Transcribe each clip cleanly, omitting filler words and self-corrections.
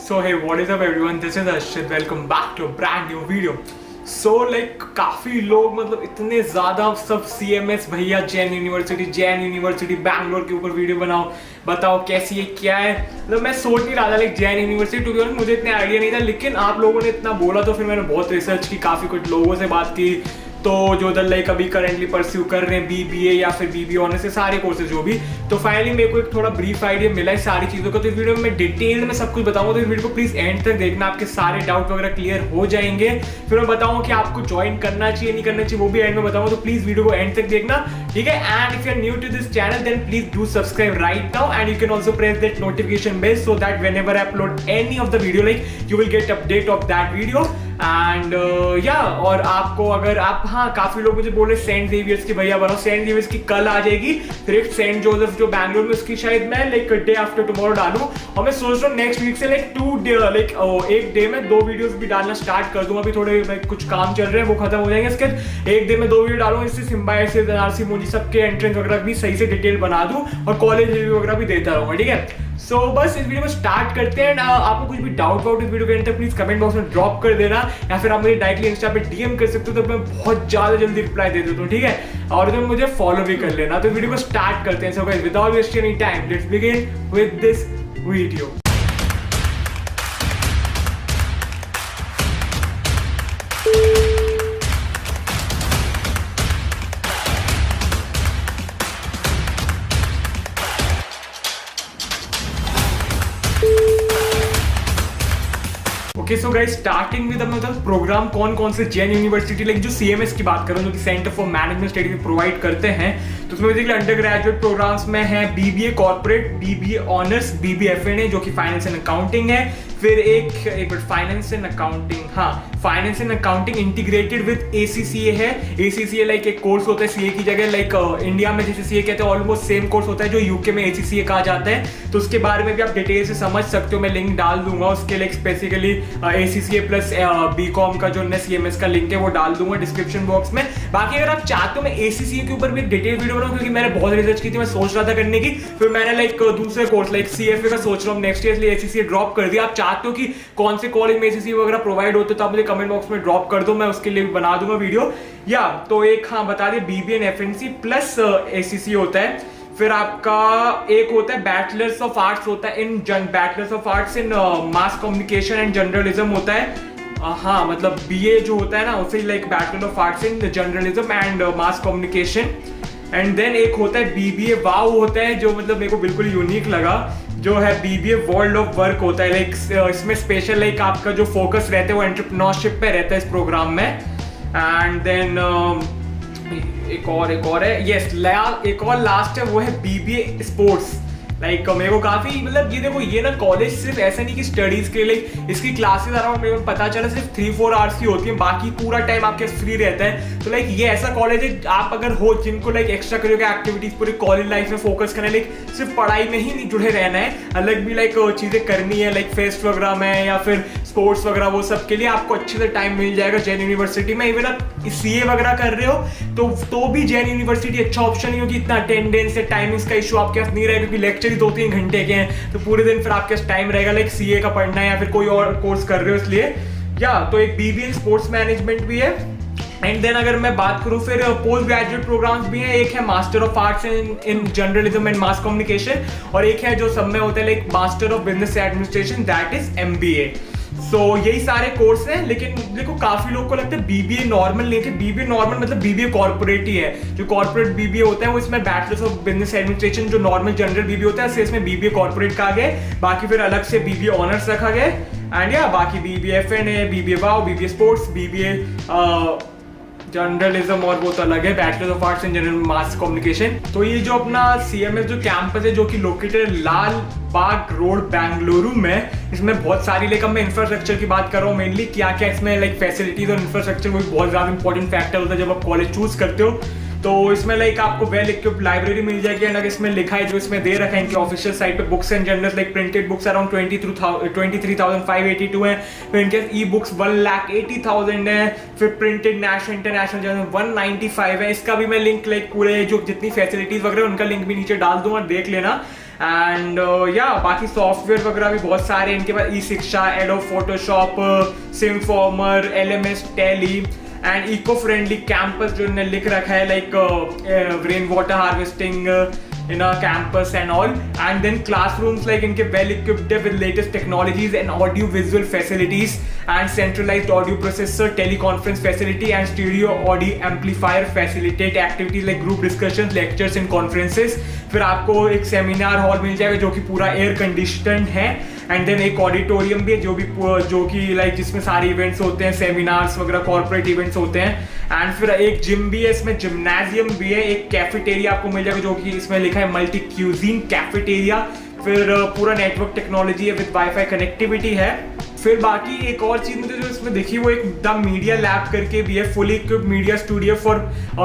So hey, what is up everyone? This is Arshit. Welcome back to a brand new video. So like काफी लोग मतलब इतने ज्यादा सब CMS भैया जैन यूनिवर्सिटी बैंगलोर के ऊपर वीडियो बनाओ, बताओ कैसी है क्या है। मतलब मैं सोच नहीं रहा था like Jain university to be honest मुझे इतना आइडिया नहीं था, लेकिन आप लोगों ने इतना बोला तो फिर मैंने बहुत रिसर्च की, काफी कुछ लोगों से बात की। तो जो उधर लाइक अभी करेंटली परस्यू कर रहे हैं BBA या फिर BBA ऑनर्स से सारे कोर्सेज जो भी, तो फाइनली मेरे को एक थोड़ा ब्रीफ आइडिया मिला है सारी चीज़ों का। तो इस वीडियो में मैं डिटेल में सब कुछ बताऊंगा, तो इस वीडियो को प्लीज एंड तक देखना, आपके सारे डाउट वगैरह क्लियर हो जाएंगे। फिर मैं बताऊंगा कि आपको ज्वाइन करना चाहिए नहीं करना चाहिए, वो भी एंड में बताऊंगा, तो प्लीज वीडियो को एंड तक देखना, ठीक है। And if you are new to this channel then please do subscribe right now and you can also press that notification bell so that whenever I upload any of the video like you will get update of that video. And या और आपको अगर आप काफी लोग मुझे बोले Saint Xavier's की भैया बनाओ, सेंट जेवियर्स की कल आ जाएगी, फिर सेंट जोसेफ जो बैंगलोर में उसकी शायद मैं लाइक डे आफ्टर टुमारो डालूं। और मैं सोच रहा हूँ नेक्स्ट वीक से एक डे में 2 वीडियोस भी डालना स्टार्ट कर दूंगा। अभी थोड़े कुछ काम चल रहे हैं वो खत्म हो जाएंगे, इसके बाद एक डे में 2 वीडियो डालूंगा, इससे सिम्बायोसिस एनआरसी मुझे सबके एंट्रेंस वगैरह भी सही से डिटेल बना दूं और कॉलेज रिव्यू वगैरह भी देता रहूंगा, ठीक है। सो बस इस वीडियो में स्टार्ट करते हैं। आपको कुछ भी डाउट इस वीडियो के अंदर प्लीज कमेंट बॉक्स में ड्रॉप कर देना, या फिर आप मुझे डायरेक्टली इंस्टा पे DM कर सकते हो, तो मैं बहुत ज्यादा जल्दी रिप्लाई दे देता हूँ, ठीक है। और तो मुझे फॉलो भी कर लेना। तो वीडियो को स्टार्ट करते हैं। So guys without wasting any time let's begin with this video. Okay so guys starting with मतलब प्रोग्राम कौन से जैन यूनिवर्सिटी लाइक जो CMS की बात करूं जो कि centre for management studies provide करते हैं, तो उसमें बेसिकली अंडर ग्रेजुएट प्रोग्राम्स में है BBA corporate, BBA honours, BBA FNA जो कि फाइनेंस एंड अकाउंटिंग है, फिर एक finance and accounting, finance and accounting integrated with ACCA है। ACCA लाइक एक कोर्स होता है CA की जगह, लाइक इंडिया में जैसे CA कहते हैं ऑलमोस्ट सेम कोर्स होता है जो UK में ACCA कहा जाता है। तो उसके बारे में भी आप डिटेल से समझ सकते हो, मैं लिंक डाल दूंगा उसके लिए स्पेसिफिकली ACCA प्लस BCom का जो CMS का लिंक है वो डाल दूंगा डिस्क्रिप्शन बॉक्स में। बाकी अगर आप चाहते हो मैं ACCA के ऊपर भी डिटेल वीडियो बनाऊं, क्योंकि मैंने बहुत रिसर्च की थी, मैं सोच रहा था करने की, फिर मैंने लाइक दूसरे कोर्स लाइक CFA का सोच रहा हूँ नेक्स्ट ईयर, इसलिए ACCA ड्रॉप कर दिया। आप चाहते हो कि कौन से कॉलेज में ACCA वगैरह प्रोवाइड होते तो आप मुझे कमेंट बॉक्स में ड्रॉप कर दो, मैं उसके लिए भी बना दूंगा वीडियो। या तो एक बता दिए BBA and FNC plus ACCA होता है। फिर आपका एक होता है बैचलर्स ऑफ आर्ट्स होता है bachelors of arts in mass communication and journalism होता है। मतलब BA जो होता है ना उसे like bachelor of arts in journalism and mass communication. And then एक होता है BBA वाव होता है जो मतलब मेरे को बिल्कुल यूनिक लगा, जो है BBA वर्ल्ड ऑफ वर्क होता है। लाइक इसमें स्पेशल लाइक आपका जो फोकस रहता है वो एंटरप्रेन्योरशिप पे रहता है इस प्रोग्राम में। एंड देन एक और है एक और लास्ट है वो है BBA स्पोर्ट्स। लाइक मेरे को काफी मतलब ये देखो ये ना कॉलेज सिर्फ ऐसा नहीं कि स्टडीज के लिए, इसकी क्लासेस अराउंड मेरे को पता चला सिर्फ 3-4 आवर्स की होती है, बाकी पूरा टाइम आपके फ्री रहता है। तो लाइक ये ऐसा कॉलेज है आप अगर हो जिनको लाइक एक्स्ट्रा करिकुलर एक्टिविटीज पूरी कॉलेज लाइफ में फोकस करना है, लाइक सिर्फ पढ़ाई में ही नहीं जुड़े रहना है, अलग भी लाइक चीजें करनी है लाइक फेस्ट वगैरह में या फिर स्पोर्ट्स वगैरह, वो सब के लिए आपको अच्छे से टाइम मिल जाएगा जैन यूनिवर्सिटी में। इवन आप CA वगैरह कर रहे हो तो भी जैन यूनिवर्सिटी अच्छा ऑप्शन नहीं होगी, इतना अटेंडेंस या टाइमिंग्स का इशू आपके पास नहीं रहेगा, क्योंकि लेक्चर ही 2-3 घंटे के हैं, तो पूरे दिन फिर आपके पास टाइम रहेगा लाइक CA का पढ़ना है या फिर कोई और कोर्स कर रहे हो इसलिए। तो एक BBA स्पोर्ट्स मैनेजमेंट भी है। एंड देन अगर मैं बात करूं फिर पोस्ट ग्रेजुएट प्रोग्राम्स भी हैं, एक है master of arts in journalism and mass communication, और एक है जो सब में होता है like master of business administration that is MBA। सो यही सारे कोर्स हैं। लेकिन देखो काफी लोग को लगता है BBA नॉर्मल नहीं है, BBA नॉर्मल मतलब BBA कॉर्पोरेट ही है। जो कॉर्पोरेट BBA होता है वो इसमें बैचलर्स ऑफ बिजनेस एडमिनिस्ट्रेशन जो नॉर्मल जनरल BBA होता है इसमें BBA कॉर्पोरेट कहा गया, बाकी फिर अलग से BBA ऑनर्स रखा गया। एंड बाकी BBA FNA, BBA वाव, BBA स्पोर्ट्स, BBA जर्नलिज्म और वो तो अलग है, bachelor of arts in general mass communication. तो ये जो अपना CMS जो कैंपस है जो कि लोकेटेड लाल बाग रोड बेंगलुरु में, इसमें बहुत सारी लाइक मैं इंफ्रास्ट्रक्चर की बात कर रहा हूँ मेनली, क्या क्या इसमें लाइक फैसिलिटीज और इंफ्रास्ट्रक्चर वो बहुत ज्यादा इंपॉर्टेंट फैक्टर होता है जब आप कॉलेज चूज करते हो। तो इसमें लाइक आपको वेल इक्विप्ड लाइब्रेरी मिल जाएगी, एंड अगर इसमें लिखा है जो इसमें दे रखा है इनकी ऑफिशियल साइट पे books and journals like printed books around 23,582 है, फिर इनके ई बुक्स 1,80,000 है, फिर प्रिंटेड नेशनल इंटरनेशनल जर्नल 195 है। इसका भी मैं लिंक लाइक पूरे जो जितनी फैसिलिटीज वगैरह उनका लिंक भी नीचे डाल दूंगा, देख लेना। एंड या बाकी सॉफ्टवेयर वगैरह भी बहुत सारे इनके पास, ई शिक्षा, एडोब फोटोशॉप, सिमफॉर्मर, LMS, Tally and eco friendly campus जो इन्होंने लिख रखा है, like rain water harvesting in a campus and all, and then classrooms like इनके well equipped with latest technologies and audio visual facilities and centralized audio processor, teleconference facility and stereo audio amplifier facilitate activities like group discussions, lectures and conferences। फिर आपको एक seminar hall मिल जाएगा जो कि पूरा air conditioned है, and then एक auditorium भी है जो कि लाइक जिसमें सारे इवेंट्स होते हैं, सेमिनार्स वगैरह, कॉर्पोरेट इवेंट्स होते हैं, एंड फिर एक जिम भी है, इसमें जिम्नाजियम भी है, एक कैफेटेरिया आपको मिल जाएगा जो कि इसमें लिखा है मल्टी क्यूजीन कैफेटेरिया, फिर पूरा नेटवर्क टेक्नोलॉजी है विद वाईफाई कनेक्टिविटी है। फिर बाकी एक और चीज मुझे जो इसमें देखी वो एक द मीडिया लैब करके भी है, fully equipped media studio for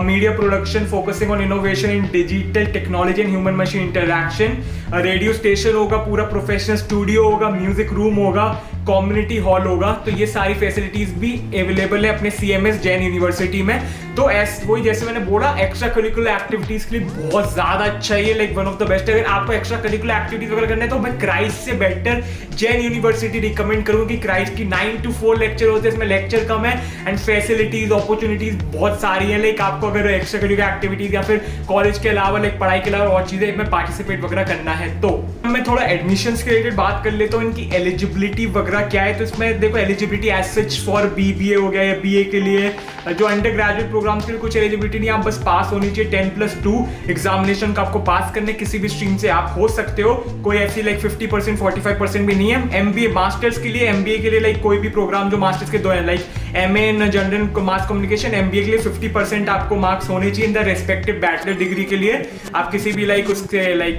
media production focusing on innovation in digital technology and human machine interaction. Radio station होगा, पूरा प्रोफेशनल स्टूडियो होगा, म्यूजिक रूम होगा, कम्युनिटी हॉल होगा। तो ये सारी फैसिलिटीज भी अवेलेबल है अपने CMS जैन यूनिवर्सिटी में। तो वही जैसे मैंने बोला, एक्स्ट्रा करिकुलर एक्टिविटीज के लिए बहुत ज्यादा अच्छा है, like one of the best. अगर आपको एक्स्ट्रा करिकुलर एक्टिविटीज वगैरह करना है तो मैं क्राइस्ट से बेटर जैन यूनिवर्सिटी रिकमेंड करूंगा, कि क्राइस्ट की 9 to 4 लेक्चर होते हैं, इसमें लेक्चर कम है एंड फैसिलिटीज अपॉर्चुनिटीज बहुत सारी है। लाइक आपको अगर एक्स्ट्रा करिकुलर एक्टिविटीज या फिर कॉलेज के अलावा लाइक पढ़ाई के अलावा और चीजें में पार्टिसिपेट वगैरह करना है। तो मैं थोड़ा एडमिशंस के रिलेटेड बात कर लेता हूँ, इनकी एलिजिबिलिटी वगैरह क्या है। तो इसमें देखो eligibility as such for BBA हो गया या BA के लिए, जो अंडर ग्रेजुएट प्रोग्राम्स के लिए कुछ एलिजिबिलिटी नहीं, आप बस पास होनी चाहिए 10+2 एग्जामिनेशन का आपको पास करने, किसी भी स्ट्रीम से आप हो सकते हो, कोई ऐसी लाइक 50% 45% भी नहीं है। MBA मास्टर्स के लिए, MBA के लिए लाइक कोई भी प्रोग्राम जो मास्टर्स के दो है, like MA in general mass communication, MBA के लिए 50% आपको मार्क्स होने चाहिए in the respective bachelor degree के लिए। आप किसी भी लाइक उसके लाइक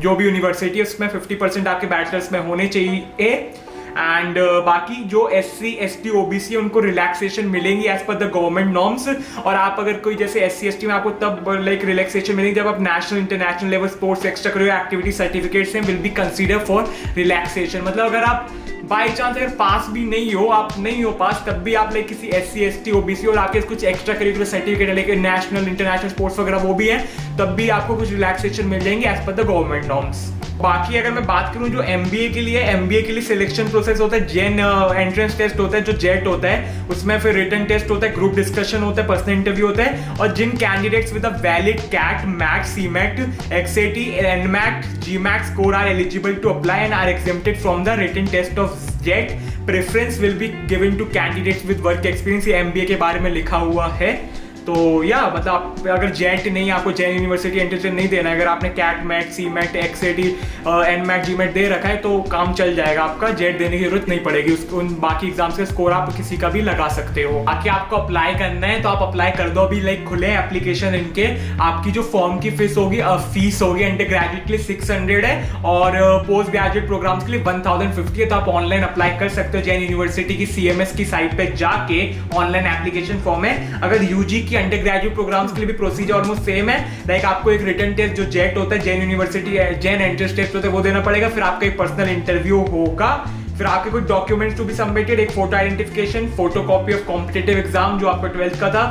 जो भी यूनिवर्सिटी है उसमें 50% आपके बैचलर्स में होने चाहिए। एंड बाकी जो SC ST OBC है उनको रिलैक्सेशन मिलेंगी as per the government norms. और आप अगर कोई जैसे SC ST में आपको तब लाइक रिलैक्सेशन मिलेंगी जब आप national international level sports extra curricular activity certificates हैं will be consider for relaxation. मतलब अगर आप बाई चांस अगर पास भी नहीं हो, आप नहीं हो पास, तब भी आप लाइक किसी SC ST OBC और आपके कुछ एक्स्ट्रा करिकुलर सर्टिफिकेट है, लेकिन नेशनल इंटरनेशनल स्पोर्ट्स वगैरह वो भी है, तब भी आपको कुछ रिलैक्सेशन मिल जाएंगे as per the government norms. बाकी अगर मैं बात करूं जो MBA के लिए सिलेक्शन प्रोसेस होता है, जेन एंट्रेंस टेस्ट होता है जो जेट होता है, उसमें फिर रिटन टेस्ट होता है, ग्रुप डिस्कशन होता है, पर्सनल इंटरव्यू होता है। और जिन candidates with a valid CAT, MAT, CMAT, XAT, NMAT, GMAT score are eligible to apply and are exempted from the written test of JET. Preference will be given to candidates with work experience। ये MBA के बारे में लिखा हुआ है। तो या मतलब आप अगर जेट नहीं, आपको जैन यूनिवर्सिटी एंट्रेंस नहीं देना है, अगर आपने CAT, MAT, CMAT, XAT, NMAT, GMAT दे रखा है तो काम चल जाएगा आपका, जेट देने की जरूरत नहीं पड़ेगी। उन बाकी एग्जाम्स का स्कोर आप किसी का भी लगा सकते हो। बाकी आपको अप्लाई करना है तो आप अप्लाई कर दो, अभी लाइक खुले एप्लीकेशन इनके। आपकी जो फॉर्म की फीस होगी अंडर ग्रेजुएट के लिए 600 है और पोस्ट ग्रेजुएट प्रोग्राम्स के लिए 1050 है। तो आप ऑनलाइन अप्लाई कर सकते हो जैन यूनिवर्सिटी की CMS की साइट पे जाके, ऑनलाइन एप्लीकेशन फॉर्म है। अगर UG की अंडर ग्रेजुएट प्रोग्राम्स के लिए भी प्रोसीजर ऑलमोस्ट सेम है, लाइक आपको एक रिटन टेस्ट जो जेट होता है, Jain university Jain entrance test होता है, वो देना पड़ेगा। फिर आपका एक पर्सनल इंटरव्यू होगा, फिर आपके कुछ डॉक्यूमेंट्स टू बी सबमिटेड, एक photo identification, photo copy of competitive exam जो आपका 12th का था,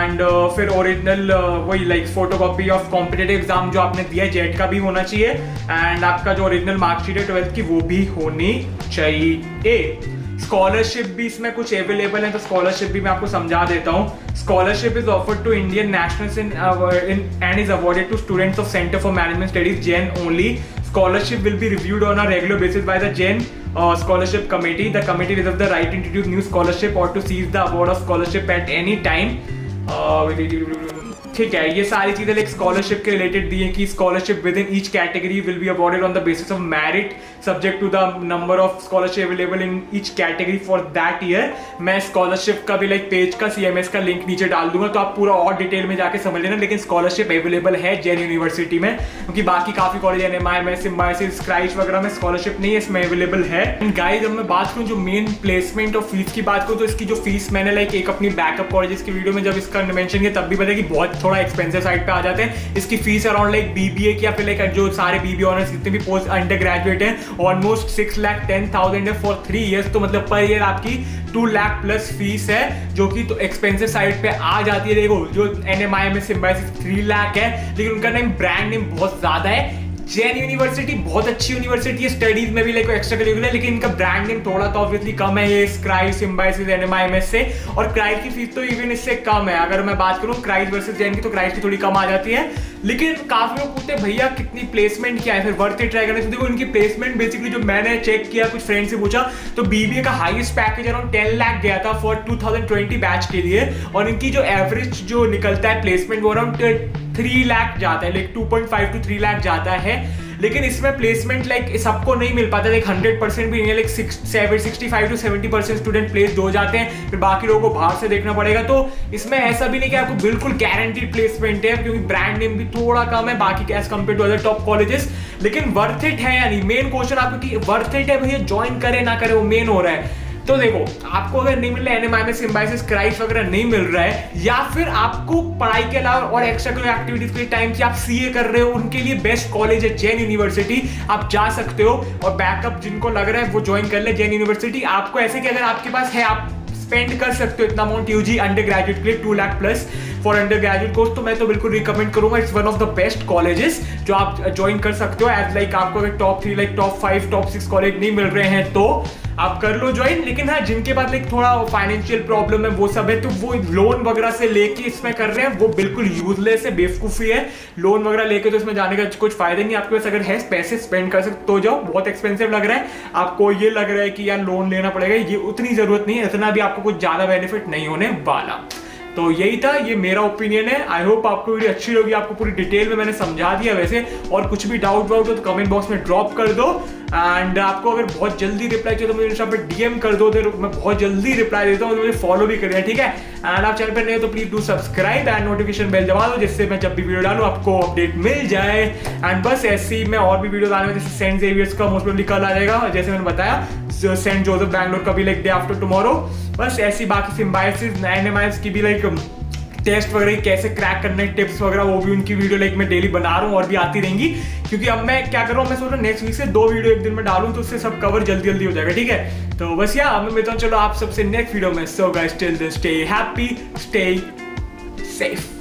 एंड फिर ओरिजिनल वही like photo copy of competitive exam जो आपने दिया है जेट का भी होना चाहिए, एंड आपका जो ओरिजिनल मार्कशीट है 12th की वो भी होनी चाहिए। स्कॉलरशिप भी इसमें कुछ अवेलेबल है, तो स्कॉलरशिप भी मैं आपको समझा देता हूँ। Scholarship is offered to Indian nationals and is awarded to students of centre for management studies Jain only. Scholarship will be reviewed on a regular basis by the Jain Scholarship Committee. The committee reserves the right to introduce new scholarship or to seize the award of scholarship at any time. ठीक है, ये सारी चीजें like scholarship के related दी है कि scholarship within each category will be awarded on the basis of merit subject to the number of scholarship available in each category for that year. मैं स्कॉलरशिप का भी लाइक पेज का CMS का link नीचे डाल दूंगा, तो आप पूरा और डिटेल में जाके समझ लेना। लेकिन स्कॉलरशिप अवेलेबल है जैन यूनिवर्सिटी में, क्योंकि बाकी काफी कॉलेज NMI, सिम्बायोसिस, क्राइस्ट वगैरह में स्कॉलरशिप नहीं है, इसमें अवेलेबल है। एंड गाइस, जब मैं बात करूँ जो मेन प्लेसमेंट और फीस की बात करूँ, तो इसकी जो फीस मैंने लाइक एक अपनी बैकअप कॉलेजेस की वीडियो में जब इसका मेंशन किया तब भी पता कि बहुत थोड़ा एक्सपेंसिव साइड पे आ जाते हैं। इसकी फीस अराउंड लाइक BBA की या फिर लाइक जो सारे BBA ऑनर्स जितने भी पोस्ट अंडर ग्रेजुएट हैं ऑलमोस्ट 6,10,000 है फॉर 3 इयर्स। तो मतलब पर ईयर आपकी 2 लाख प्लस फीस है, जो कि तो एक्सपेंसिव साइड पे आ जाती है। देखो जो NMI में सिम्बायोसिस 3 लाख है, लेकिन उनका नेम ब्रांड नेम बहुत ज्यादा है, जैन यूनिवर्सिटी बहुत अच्छी यूनिवर्सिटी है, स्टडीज में भी लाइक एक्स्ट्रा करिकुलर, लेकिन इनका ब्रांड नेम थोड़ा तो ऑब्वियसली कम है ये स्क्राइब, सिम्बायोसिस, एनएमआईएमएस से, और क्राइब की फीस तो इवन इससे कम है। अगर मैं बात करूं क्राइब वर्सेस जैन की तो क्राइब की थोड़ी कम आ जाती है, लेकिन काफी लोग पूछते हैं भैया कितनी प्लेसमेंट क्या है, फिर वर्थ इट ट्राई करने से। देखो इनकी प्लेसमेंट बेसिकली जो मैंने चेक किया, कुछ फ्रेंड से पूछा, तो बीबीए का हाईएस्ट पैकेज अराउंड 10 लाख गया था फॉर 2020 बैच के लिए, और इनकी जो एवरेज जो निकलता है प्लेसमेंट वो अराउंड 3 लाख जाता है, लाइक 2.5 to 3 लाख जाता है। लेकिन इसमें प्लेसमेंट लाइक सबको नहीं मिल पाता, लाइक 100% भी नहीं है, लाइक 65 to 70% स्टूडेंट प्लेस हो जाते हैं, फिर बाकी लोगों को बाहर से देखना पड़ेगा। तो इसमें ऐसा भी नहीं कि आपको बिल्कुल गारंटीड प्लेसमेंट है, क्योंकि ब्रांड नेम भी थोड़ा कम है बाकी as compare to other top colleges. लेकिन वर्थ इट है या नहीं, मेन क्वेश्चन आपको कि वर्थ इट है भैया, ज्वाइन करे ना करे वो मेन हो रहा है। तो देखो आपको अगर नहीं मिल रहा है एनएमआईएमएस, सिम्बायोसिस, क्राइब वगैरह नहीं मिल रहा है, या फिर आपको पढ़ाई के अलावा और एक्स्ट्रा करिकुलर एक्टिविटीज के टाइम की आप सीए कर रहे हो, उनके लिए बेस्ट कॉलेज है जैन यूनिवर्सिटी, आप जा सकते हो। और बैकअप जिनको लग रहा है वो ज्वाइन कर ले जैन यूनिवर्सिटी। आपको ऐसे कि अगर आपके पास है आप स्पेंड कर सकते हो इतना अमाउंट यूजी अंडर ग्रेजुएट के लिए 2 lakh plus for under graduate course, तो मैं तो बिल्कुल रिकमेंड करूंगा। It's one of the best colleges जो आप ज्वाइन कर सकते हो एज लाइक आपको अगर top 3 like top 5 top 6 college नहीं मिल रहे हैं तो आप कर लो ज्वाइन। लेकिन हाँ जिनके पास लाइक थोड़ा फाइनेंशियल प्रॉब्लम है वो सब है, तो वो लोन वगैरह से लेके इसमें कर रहे हैं, वो बिल्कुल यूजलेस है, बेवकूफी है। लोन वगैरह लेके तो इसमें जाने का कुछ फायदा नहीं। आपके पास अगर है पैसे स्पेंड कर सकते तो जाओ, बहुत एक्सपेंसिव लग रहा है आपको, ये लग रहा है कि यार लोन लेना पड़ेगा, ये उतनी जरूरत नहीं है, इतना भी आपको कुछ ज्यादा बेनिफिट नहीं होने वाला। तो यही था, ये मेरा ओपिनियन है। आई होप आपको वीडियो अच्छी लगी, आपको पूरी डिटेल में मैंने समझा दिया वैसे, और कुछ भी डाउट वाउट हो तो कमेंट बॉक्स में ड्रॉप कर दो। एंड आपको अगर बहुत जल्दी रिप्लाई चाहिए तो मुझे इंस्टा पे डीएम कर दो, तो मैं बहुत जल्दी रिप्लाई देता हूँ, तो मुझे फॉलो भी करिए, ठीक है। एंड आप चैनल पर नए हो तो please do subscribe and notification bell दबा दो, जिससे मैं जब भी वीडियो डालूं आपको अपडेट मिल जाए। एंड बस ऐसे ही मैं और भी वीडियो डालने में, जैसे सेंट जेवियर्स का मोस्ट प्रोबेबली कल आ जाएगा, जैसे मैंने बताया, सेंट जोसेफ बैंगलोर का भी लाइक डे आफ्टर टुमारो। बस ऐसी बाकी सिम्बायोसिस, एनएमआईएमएस की भी लाइक टेस्ट वगैरह कैसे क्रैक करने टिप्स वगैरह, वो भी उनकी वीडियो लाइक मैं डेली बना रहा हूँ और भी आती रहेंगी। क्योंकि अब मैं क्या कर रहा हूँ, मैं सोच रहा हूँ नेक्स्ट वीक से 2 वीडियो एक दिन में डालूं, तो उससे सब कवर जल्दी जल्दी हो जाएगा, ठीक है। तो बस यार अब मैं मिलता हूँ चलो आप सबसे नेक्स्ट वीडियो में। So guys till then stay happy, stay safe.